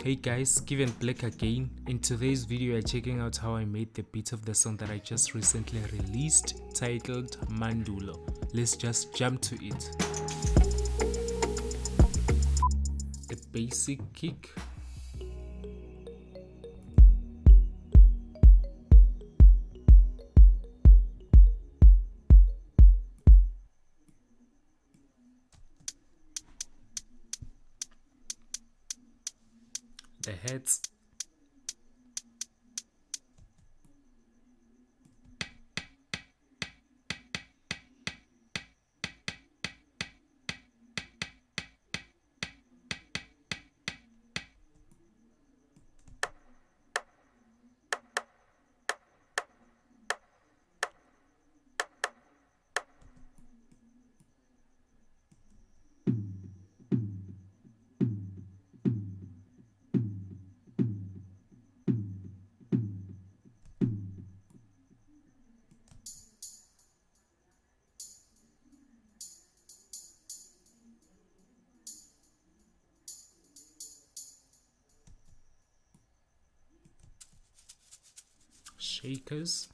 Hey guys, Given Black again. In today's video we're checking out how I made the beat of the song that I just recently released titled Mandulo. Let's just jump to it. A basic kick, the heads, shakers,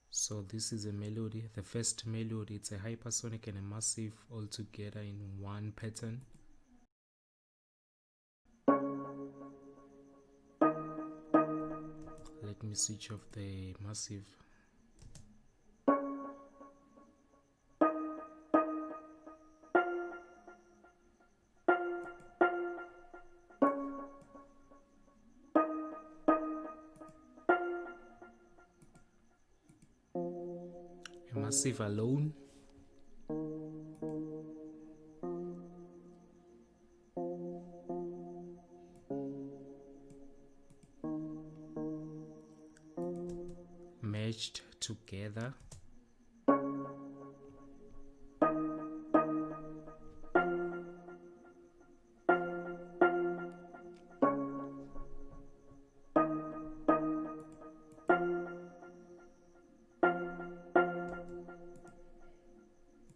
so this is a melody. The first melody, it's a hypersonic and a massive all together in one pattern. Let me switch off the massive. A massive alone. Merged together.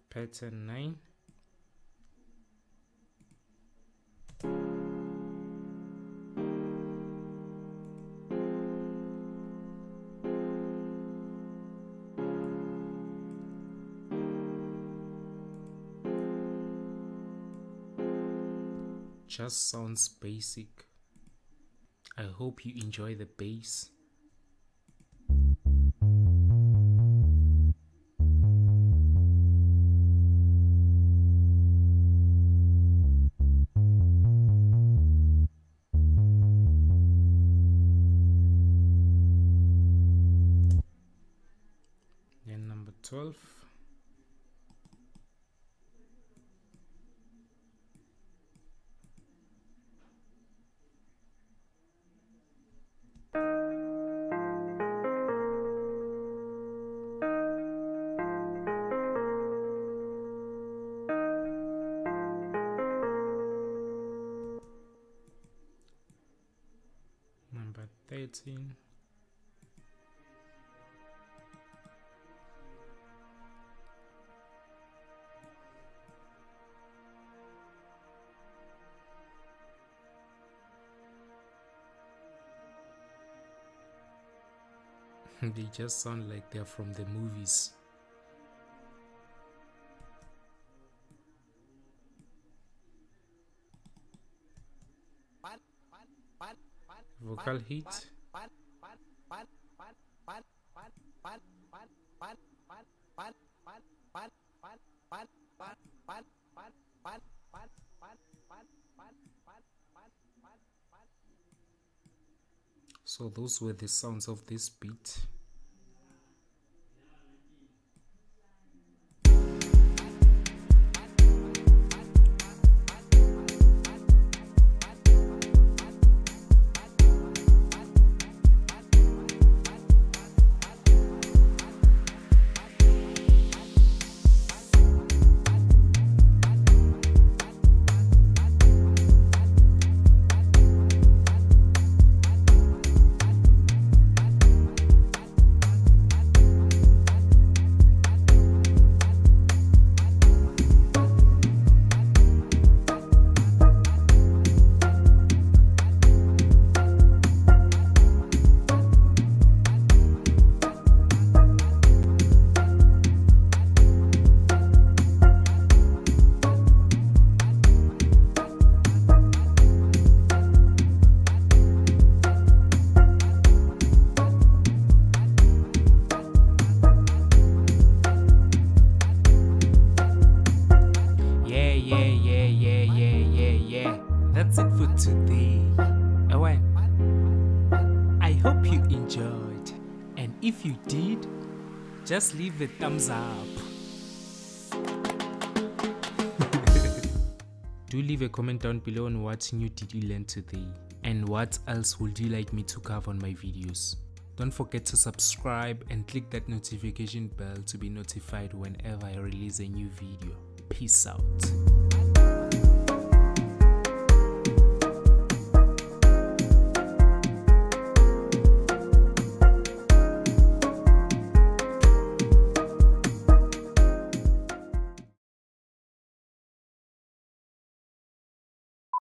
Pattern 9. Just sounds basic. I hope you enjoy the bass. Then number 12. Number 13. They just sound like they're from the movies. Vocal hit. So those were the sounds of this beat. if you did, just leave a thumbs up. Do leave a comment down below on what new did you learn today, and what else would you like me to cover on my videos. Don't forget to subscribe and click that notification bell to be notified whenever I release a new video. Peace out.